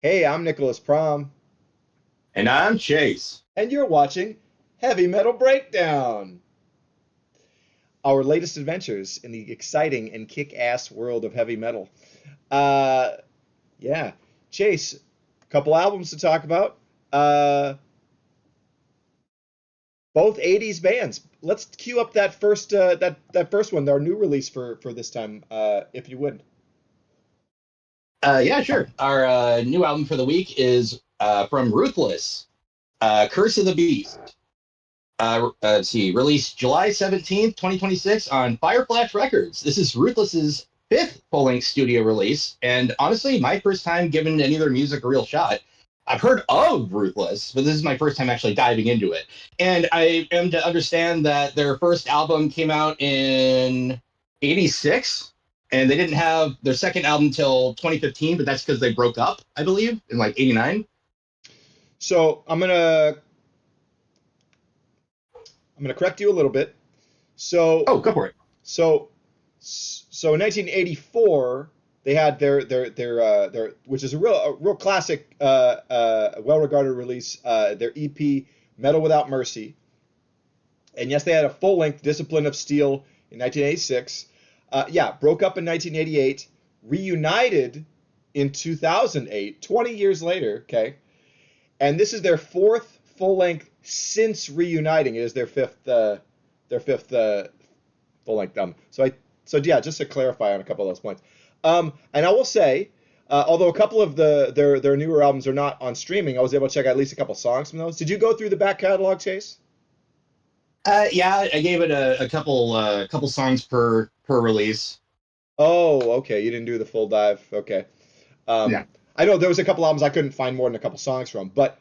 Hey, I'm Nicholas Prom, And I'm Chase. and you're watching Heavy Metal Breakdown, our latest adventures in the exciting and kick-ass world of heavy metal. Uh, yeah, Chase, a couple albums to talk about. Uh, both '80s bands. Let's cue up that first one, our new release for this time, if you would. Yeah, sure. Our new album for the week is from Ruthless, Curse of the Beast. Let's see, released July 17th, 2026 on Fireflash Records. This is Ruthless's fifth full-length studio release, and honestly, my first time giving any of their music a real shot. I've heard of Ruthless, but this is my first time actually diving into it. And I am to understand that their first album came out in '86, and they didn't have their second album till 2015, but that's because they broke up, I believe, in like '89. So I'm gonna correct you a little bit. So Oh, go for it. So, so in 1984, they had their which is a real classic, well-regarded release, their EP Metal Without Mercy. And yes, they had a full-length Discipline of Steel in 1986. Yeah, broke up in 1988, reunited in 2008, 20 years later. Okay, and this is their fourth full-length since reuniting. It is their fifth full length album. So yeah, just to clarify on a couple of those points. And I will say, although a couple of their newer albums are not on streaming, I was able to check out at least a couple songs from those. Did you go through the back catalog, Chase? Yeah, I gave it a couple songs per release. Oh, okay. You didn't do the full dive. Okay. Yeah. I know there was a couple albums I couldn't find more than a couple songs from, but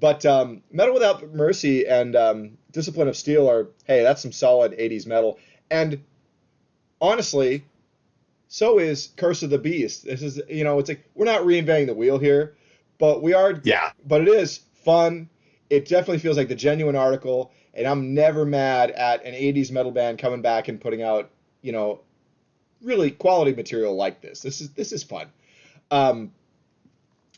Metal Without Mercy and Discipline of Steel are, hey, that's some solid '80s metal. And honestly, so is Curse of the Beast. This is, it's like we're not reinventing the wheel here, but we are, Yeah. but it is fun. It definitely feels like the genuine article, and I'm never mad at an '80s metal band coming back and putting out, you know, really quality material like this. This is fun. Um,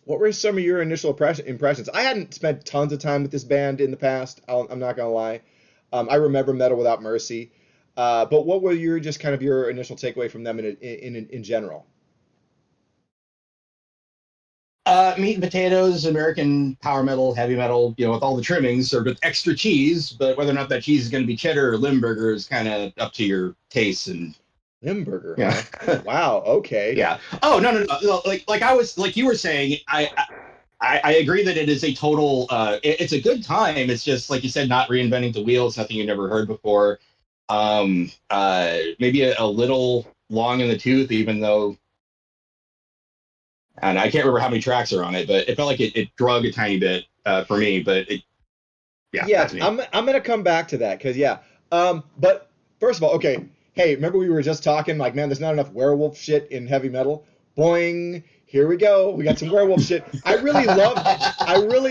what were some of your initial impressions? I hadn't spent tons of time with this band in the past. I'm not gonna lie. I remember Metal Without Mercy, but what were your just kind of your initial takeaway from them in general? Meat and potatoes, American power metal, heavy metal, with all the trimmings served with extra cheese, but whether or not that cheese is going to be cheddar or Limburger is kind of up to your taste. And Limburger, yeah. huh? Wow. Okay. Yeah. Oh, no, no, no. No, like I was, like you were saying, I agree that it is a total, it's a good time. It's just, like you said, not reinventing the wheel. It's nothing you've never heard before. Maybe a little long in the tooth, even though, and I can't remember how many tracks are on it, but it felt like it drug a tiny bit for me. But yeah, Yeah, that's me. I'm gonna come back to that because yeah. But first of all, okay. Hey, remember we were just talking like, man, there's not enough werewolf shit in heavy metal. Boing, here we go. We got some werewolf shit. I really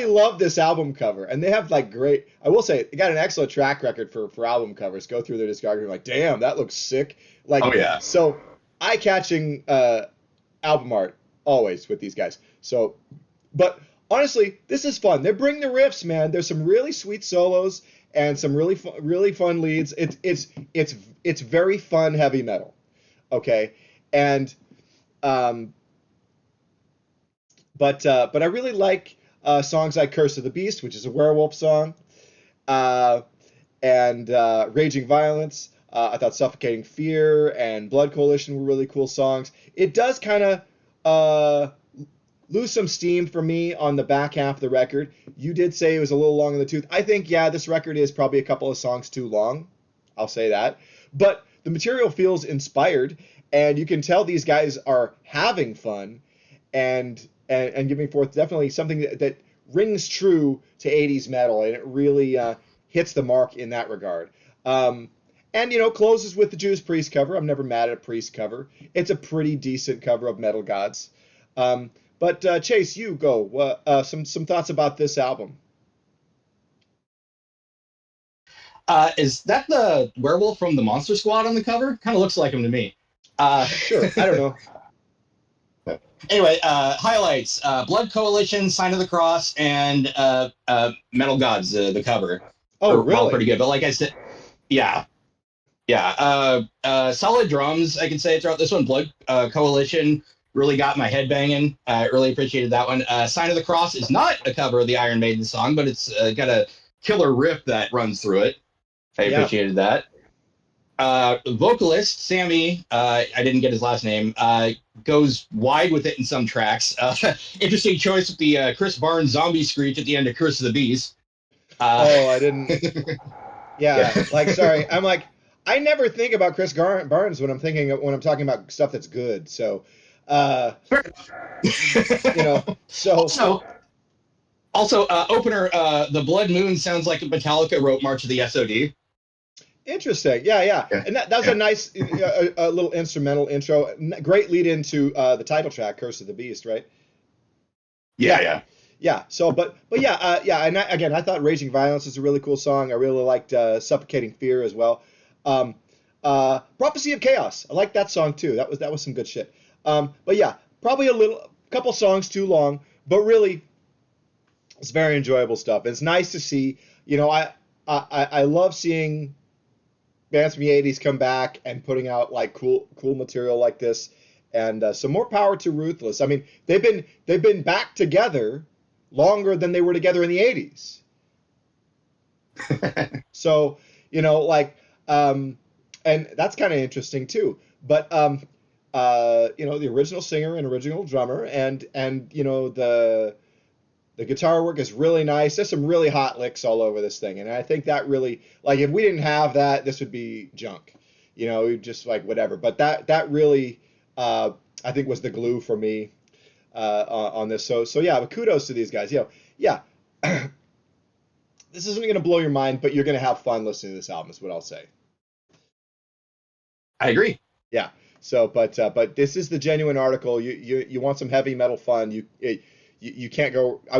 love this album cover, and they have like great. I will say, they got an excellent track record for album covers. Go through their discography, like, damn, that looks sick. Oh Like, yeah. so eye-catching album art always with these guys. So, but honestly, this is fun. They bring the riffs, man. There's some really sweet solos and some really fun leads. It's very fun heavy metal. Okay, and um, but I really like songs like "Curse of the Beast," which is a werewolf song, uh, and "Raging Violence." I thought "Suffocating Fear" and "Blood Coalition" were really cool songs. It does kind of uh, lose some steam for me on the back half of the record. You did say it was a little long in the tooth. I think, yeah, this record is probably a couple of songs too long. I'll say that. But the material feels inspired, and you can tell these guys are having fun and giving forth definitely something that rings true to '80s metal, and it really hits the mark in that regard. Um, and closes with the Judas Priest cover. I'm never mad at a Priest cover. It's a pretty decent cover of Metal Gods. Um, but Chase, you go. Some thoughts about this album? Is that the werewolf from the Monster Squad on the cover? Kind of looks like him to me. Uh, Sure. I don't know. Anyway, highlights: Blood Coalition, Sign of the Cross, and Metal Gods. The cover Oh, are all really? pretty good. But like I said, yeah, yeah, solid drums. I can say throughout this one. Blood Coalition really got my head banging. I really appreciated that one. Sign of the Cross is not a cover of the Iron Maiden song, but it's got a killer riff that runs through it. I Yeah. appreciated that. Vocalist Sammy, I didn't get his last name, goes wide with it in some tracks. Interesting choice with the Chris Barnes zombie screech at the end of Curse of the Beast. Oh, I didn't. Yeah. Yeah. Like, sorry. I'm like, I never think about Barnes when I'm talking about stuff that's good. So, uh, so also, opener, the Blood Moon sounds like a Metallica wrote March of the SOD. interesting. Yeah, yeah. Yeah. And that was a Yeah. nice, a little instrumental intro. Great lead into the title track, "Curse of the Beast," right? Yeah. Yeah. Yeah. Yeah. So, but yeah, yeah. And again, I thought "Raging Violence" is a really cool song. I really liked "Suffocating Fear" as well. Um, "Prophecy of Chaos." I like that song too. That was some good shit. But yeah, probably couple songs too long, but really, it's very enjoyable stuff. It's nice to see. I love seeing bands from the '80s come back and putting out like cool material like this. And so more power to Ruthless. I mean, they've been back together longer than they were together in the '80s. So like, and that's kind of interesting too. But the original singer and original drummer, and the guitar work is really nice. There's some really hot licks all over this thing, and I think that really, like, if we didn't have that, this would be junk. Just like whatever. But that really, I think, was the glue for me on this. So yeah, but kudos to these guys. Yeah, this isn't going to blow your mind, but you're going to have fun listening to this album. Is what I'll say. I agree. Yeah. So, but this is the genuine article. You want some heavy metal fun? You can't go. Uh,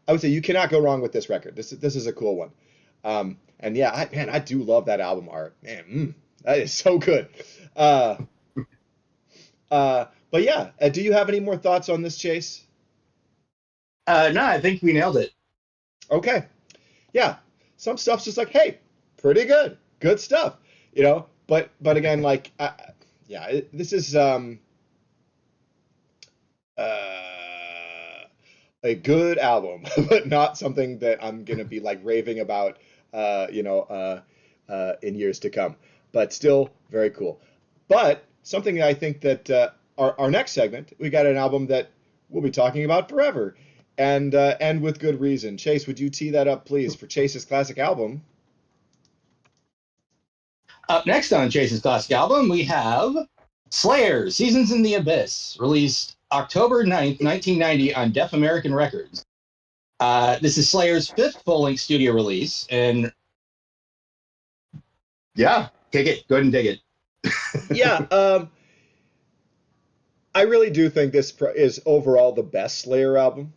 I would say you cannot go wrong with this record. This is a cool one. And yeah, I do love that album art. Man, that is so good. Uh, but yeah, do you have any more thoughts on this, Chase? No, I think we nailed it. Okay. Yeah, some stuff's just like, hey, pretty good stuff. But again, like, yeah, this is uh, a good album, but not something that I'm gonna be like raving about, in years to come. But still very cool. But something I think that our next segment, we got an album that we'll be talking about forever, and with good reason. Chase, would you tee that up, please, for Chase's classic album? Up next on Chase's classic album, we have Slayer, Seasons in the Abyss, released October 9th, 1990 on Deaf American Records. This is Slayer's fifth full-length studio release, and yeah, take it. Go ahead and dig it. Yeah, I really do think this is overall the best Slayer album.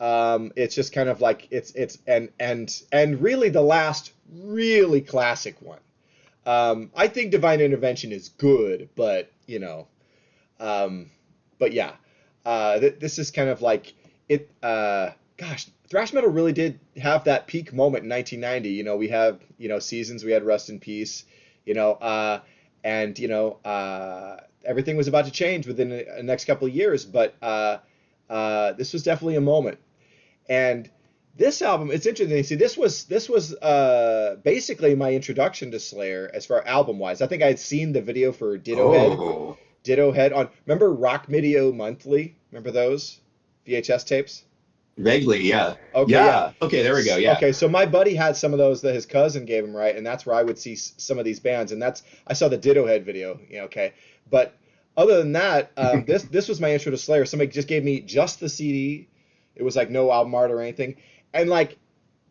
It's just kind of like it's and really the last really classic one. I think Divine Intervention is good, but um, but yeah, this is kind of like it. Gosh, thrash metal really did have that peak moment in 1990. We have Seasons, we had Rust in Peace, and everything was about to change within the next couple of years, but this was definitely a moment. And this album, it's interesting. See, this was basically my introduction to Slayer as far album wise. I think I had seen the video for Oh, Ditto Head on. Remember Rock Video Monthly? Remember those VHS tapes? vaguely, yeah. Okay, yeah. Yeah. Okay, there we go. Yeah. Okay, so my buddy had some of those that his cousin gave him, right? And that's where I would see some of these bands, and that's I saw the Ditto Head video. Okay, but other than that, this was my intro to Slayer. Somebody just gave me just the CD. It was like no album art or anything, and like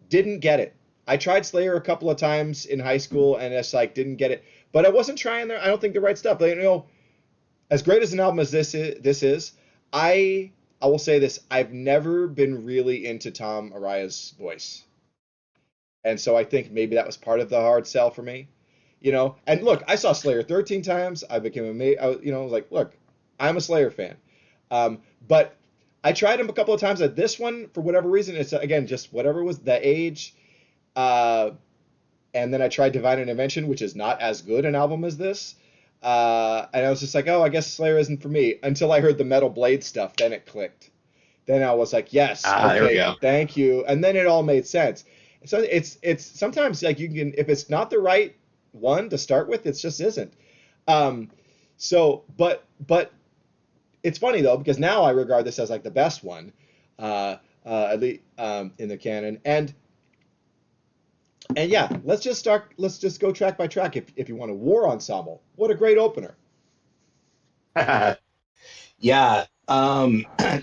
didn't get it. I tried Slayer a couple of times in high school, and it's like didn't get it. But I wasn't trying I don't think the right stuff. But, as great as an album as this is, I will say this: I've never been really into Tom Araya's voice, and so I think maybe that was part of the hard sell for me. And look, I saw Slayer 13 times. I became amazed. I was like, look. I'm a Slayer fan. But I tried them a couple of times. At this one, for whatever reason, it's again just whatever was the age. Uh, and then I tried Divine Intervention, which is not as good an album as this. And I was just like, oh, I guess Slayer isn't for me. Until I heard the Metal Blade stuff, then it clicked. Then I was like, yes, There we okay, go. thank you. And then it all made sense. So it's sometimes like you can, if it's not the right one to start with, it just isn't. Um, but it's funny though, because now I regard this as like the best one, at least in the canon. And yeah, let's just go track by track if you want a War Ensemble. What a great opener. Yeah.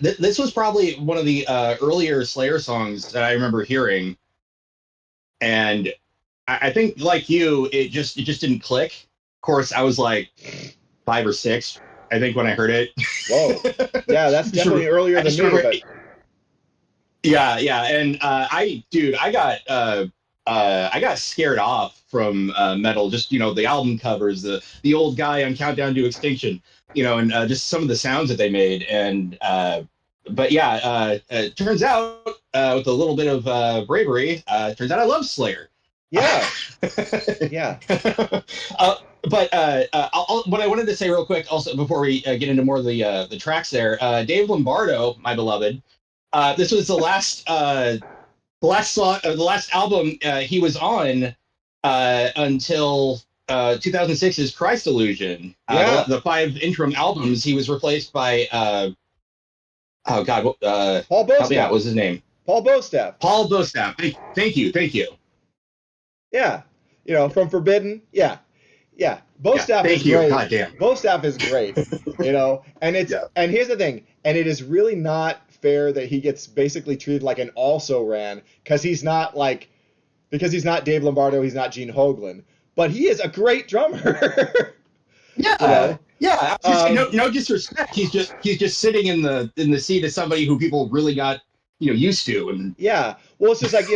This was probably one of the earlier Slayer songs that I remember hearing, and I think like you, it just didn't click. Of course, I was like 5 or 6, I think, when I heard it. Whoa, yeah, that's definitely earlier than me. But yeah, and I got scared off from metal. Just the album covers, the old guy on Countdown to Extinction, and just some of the sounds that they made. And but yeah, it turns out with a little bit of bravery, turns out I love Slayer. yeah, yeah. But what I wanted to say real quick, also before we get into more of the tracks there, Dave Lombardo, my beloved, this was the last song, the last album he was on until 2006's Christ Illusion. Yeah. The 5 interim albums, he was replaced by oh God, Paul help me out. Bostaff. What's his name? Paul Bostaff. Paul Bostaff. Thank you. Yeah, from Forbidden. Yeah. Bostaff is you. great. God damn. Bostaff is great. And it's and here's the thing, and it is really not fair that he gets basically treated like an also-ran because he's not Dave Lombardo, he's not Gene Hoglan, but he is a great drummer. Yeah. Yeah. No disrespect. He's just sitting in the seat as somebody who people really got used to. And yeah, well, it's just like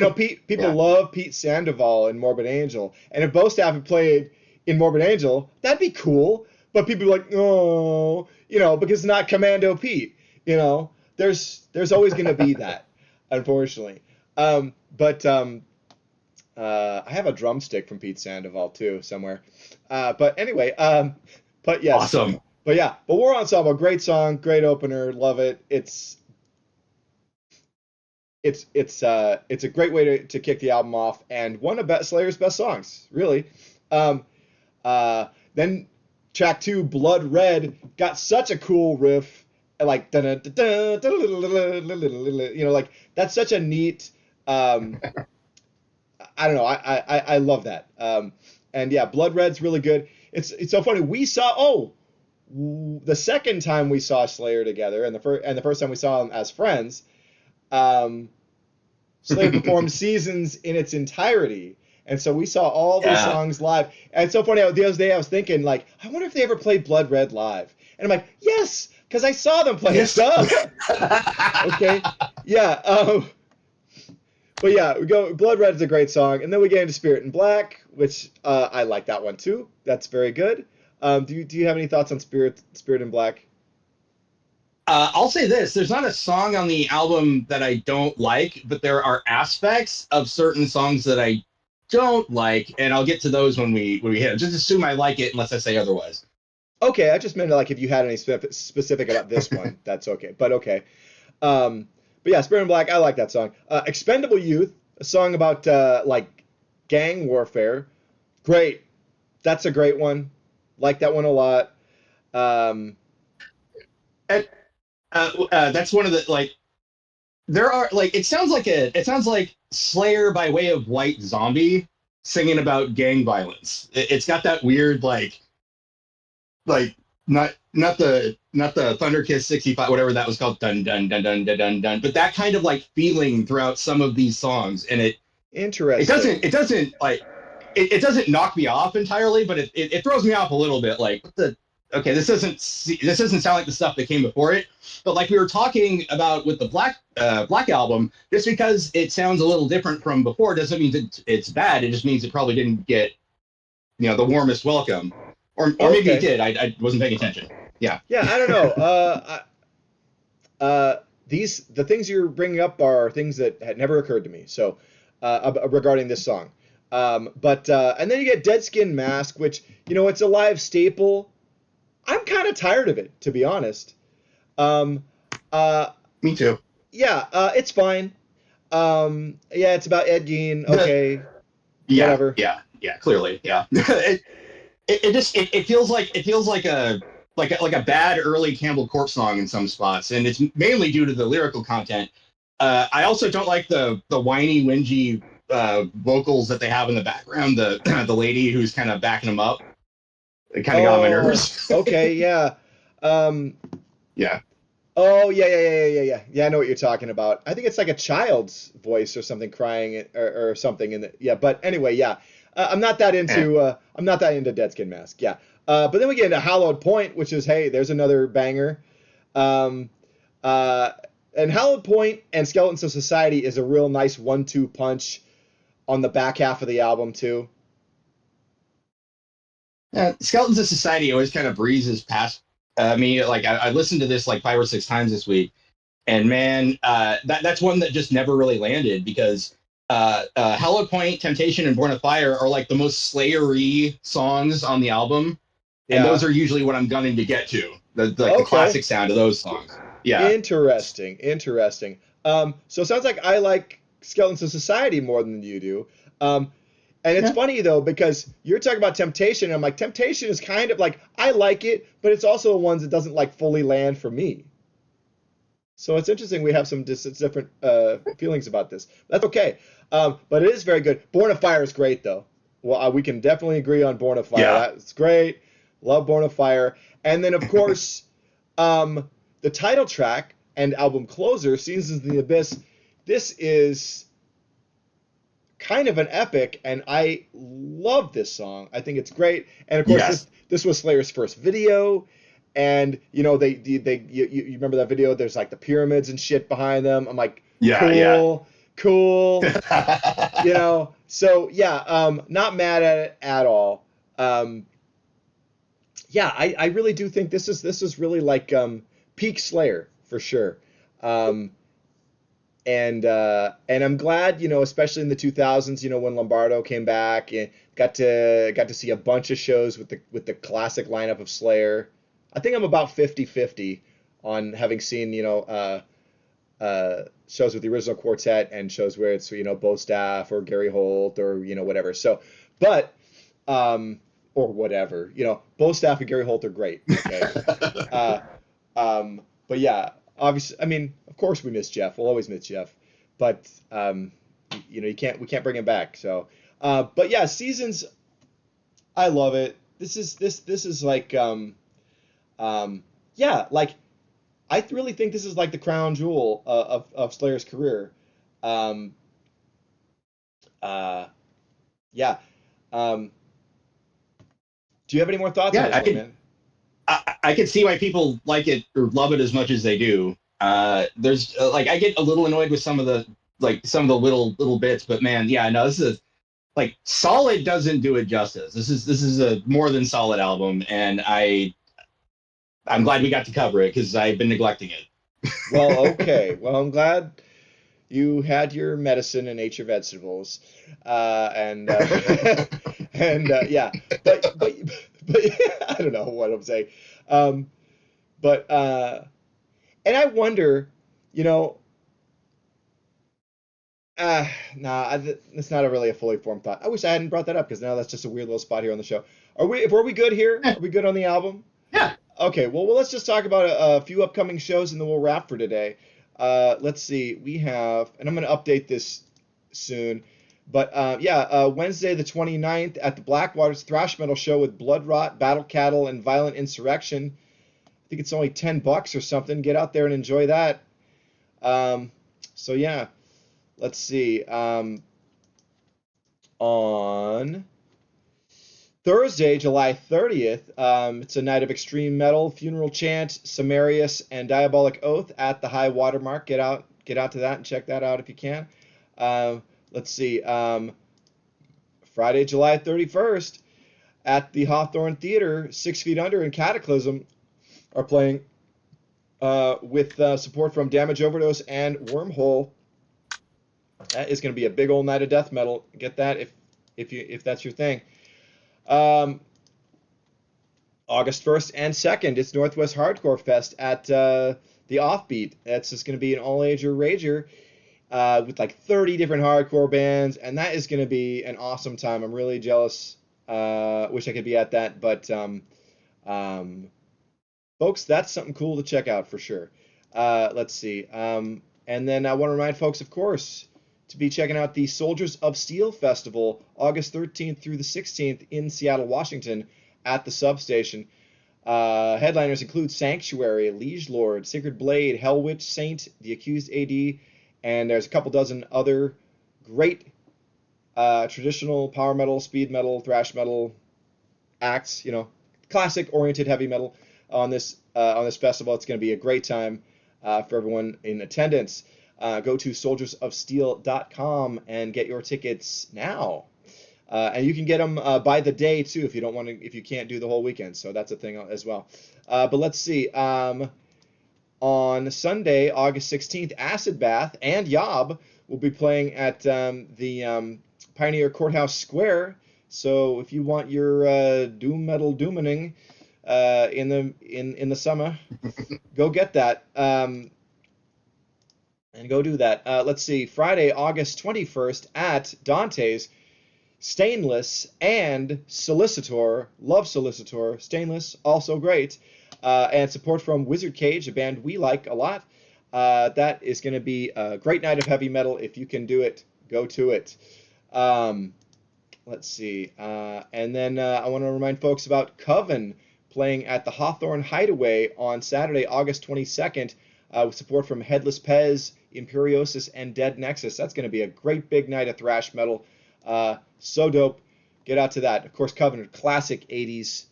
people love Pete Sandoval in Morbid Angel, and if Bostaff had played in Morbid Angel, that'd be cool. But people are like, oh, because it's not Commando Pete. There's always going to be that, unfortunately. But I have a drumstick from Pete Sandoval too somewhere. But anyway, but yes, awesome. But yeah, but War Ensemble, great song, great opener, love it. It's a great way to kick the album off, and one of Slayer's best songs, really. Then track 2, Blood Red, got such a cool riff, like like that's such a neat. I don't know. I love that. And yeah, Blood Red's really good. It's so funny. We saw the second time we saw Slayer together, and the first time we saw them as friends. Slayer performed Seasons in its entirety, and so we saw all those songs live. And it's so funny. The other day I was thinking, like, I wonder if they ever played Blood Red live. And I'm like, yes, because I saw them play it. Okay, yeah. But yeah, we go. Blood Red is a great song, and then we get into Spirit in Black, which I like that one too. That's very good. Do you have any thoughts on Spirit in Black? I'll say this: there's not a song on the album that I don't like, but there are aspects of certain songs that I don't like, and I'll get to those when we hit them. Just assume I like it unless I say otherwise. Okay, I just meant like if you had any specific about this one, that's okay. But okay. But yeah, Spirit in Black, I like that song. Expendable Youth, a song about like gang warfare. Great. That's a great one. Like that one a lot. That's one of the, like, there are, like, it sounds like Slayer by way of White Zombie singing about gang violence. It's got that weird like not the Thunder Kiss 65, whatever that was called, dun dun dun dun dun dun dun, but that kind of like feeling throughout some of these songs, and it doesn't knock me off entirely, but it throws me off a little bit. Like, this doesn't sound like the stuff that came before it. But like we were talking about with the Black album, just because it sounds a little different from before doesn't mean it's bad. It just means it probably didn't get the warmest welcome, or maybe it did. I wasn't paying attention. Yeah. Yeah, I don't know. The things you're bringing up are things that had never occurred to me. So, regarding this song, but and then you get Dead Skin Mask, which it's a live staple. I'm kind of tired of it, to be honest. Um, uh, Me too. yeah, it's fine. Yeah, it's about Ed Gein. The Okay, Yeah, whatever. yeah, clearly, yeah. It feels like a bad early Campbell Corpse song in some spots, and it's mainly due to the lyrical content. I also don't like the whiny, whingy vocals that they have in the background. The the lady who's kind of backing them up. It kind of got on my Oh, nerves. okay, yeah. Um, Yeah, oh, yeah. I know what you're talking about. I think it's like a child's voice or something crying or something in the yeah. But anyway, yeah. eh. I'm not that into Dead Skin Mask. Yeah. But then we get into Hallowed Point, which is hey, there's another banger. Um, uh, and Hallowed Point and Skeletons of Society is a real nice 1-2 punch on the back half of the album too. Skeletons of Society always kind of breezes past me. Like I listened to this like 5 or 6 times this week. And man, that's one that just never really landed because Hallowed Point, Temptation, and Born of Fire are like the most Slayer-y songs on the album, and those Yeah. are usually what I'm gunning to get to. The Okay. classic sound of those songs. Yeah, Interesting. Interesting. So it sounds like I like Skeletons of Society more than you do. And it's yeah, funny though because you're talking about Temptation, and I'm like Temptation is kind of like I like it, but it's also one that doesn't like fully land for me. So it's interesting we have some different feelings about this. That's okay. But it is very good. Born of Fire is great though. Well, we can definitely agree on Born of Fire. yeah, That's great. Love Born of Fire. And then of course, the title track and album closer, Seasons in the Abyss. This is kind of an epic, and I love this song. I think it's great. And of course, this yes, this was Slayer's first video, and you remember that video? There's like the pyramids and shit behind them. I'm like, yeah, yeah. cool, cool. So yeah, not mad at it at all. Um, yeah, I really do think this is really like peak Slayer for sure. Um, and I'm glad, especially in the 2000s, when Lombardo came back and got to see a bunch of shows with the classic lineup of Slayer. I think I'm about 50-50 on having seen, shows with the original quartet and shows where it's, Bo Staff or Gary Holt or, whatever. So, but or whatever, Bo Staff and Gary Holt are great. Okay. Uh, but yeah, obviously, I mean, of course we miss Jeff. We'll always miss Jeff, but we can't bring him back. So, but yeah, Seasons, I love it. This is like, yeah, like I really think this is like the crown jewel of Slayer's career. Um, uh, yeah. Um, do you have any more thoughts on Yeah. this one, man? I can see why people like it or love it as much as they do. There's like I get a little annoyed with some of the little bits, but man, yeah, no, this is like solid doesn't do it justice. This is a more than solid album, and I'm glad we got to cover it because I've been neglecting it. Well, okay. Well, I'm glad you had your medicine and ate your vegetables, and yeah, but but I don't know what I'm saying, um, but and I wonder, you know, nah, it's not really a fully formed thought. I wish I hadn't brought that up because now that's just a weird little spot here on the show. Were we good here? Are we good on the album? Yeah, Okay, well, let's just talk about a few upcoming shows and then we'll wrap for today. Let's see, we have, and I'm going to update this soon, but yeah, Wednesday the 29th at the Blackwater's Thrash Metal Show with Blood Rot, Battle Cattle, and Violent Insurrection. I think it's only $10 or something. Get out there and enjoy that. So yeah, let's see. On Thursday, July 30th, it's a night of extreme metal, funeral chant, Samarius, and Diabolic Oath at the high watermark. Get out to that and check that out if you can. Let's see. Friday, July 31st, at the Hawthorne Theater, 6 Feet Under in Cataclysm. are playing with support from Damage Overdose and Wormhole. That is going to be a big old night of death metal. Get that if that's your thing. August 1st and 2nd, it's Northwest Hardcore Fest at the Offbeat. That's just going to be an all-ager rager with like 30 different hardcore bands, and that is going to be an awesome time. I'm really jealous. Wish I could be at that, but folks, that's something cool to check out for sure. Let's see. And then I want to remind folks, of course, to be checking out the Soldiers of Steel Festival, August 13th through the 16th in Seattle, Washington, at the Substation. Headliners include Sanctuary, Liege Lord, Sacred Blade, Hellwitch, Saint, The Accused AD, and there's a couple dozen other great traditional power metal, speed metal, thrash metal acts, classic oriented heavy metal on this festival. It's going to be a great time for everyone in attendance. Go to soldiersofsteel.com and get your tickets now. And you can get them by the day too if you can't do the whole weekend. So that's a thing as well. But let's see. On Sunday, August 16th, Acid Bath and Yob will be playing at the Pioneer Courthouse Square. So if you want your doom metal doomening in the summer, go get that. And go do that. Let's see. Friday, August 21st at Dante's, Stainless and Solicitor. Love Solicitor. Stainless, also great. And support from Wizard Cage, a band we like a lot. That is going to be a great night of heavy metal. If you can do it, go to it. Let's see. And then I want to remind folks about Coven playing at the Hawthorne Hideaway on Saturday, August 22nd, with support from Headless Pez, Imperiosis, and Dead Nexus. That's going to be a great big night of thrash metal. So dope. Get out to that. Of course, Coven, classic 80s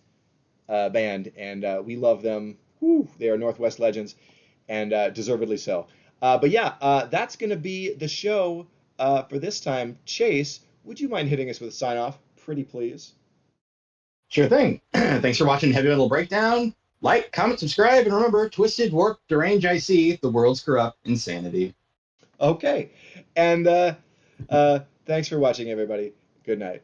band, and we love them. Whew, they are Northwest legends, and deservedly so. But yeah, that's going to be the show for this time. Chase, would you mind hitting us with a sign-off? Pretty please. Sure thing. Thanks for watching Heavy Metal Breakdown. Like, comment, subscribe, and remember, twisted, warped, deranged, I see, the world's corrupt insanity. Okay. And thanks for watching, everybody. Good night.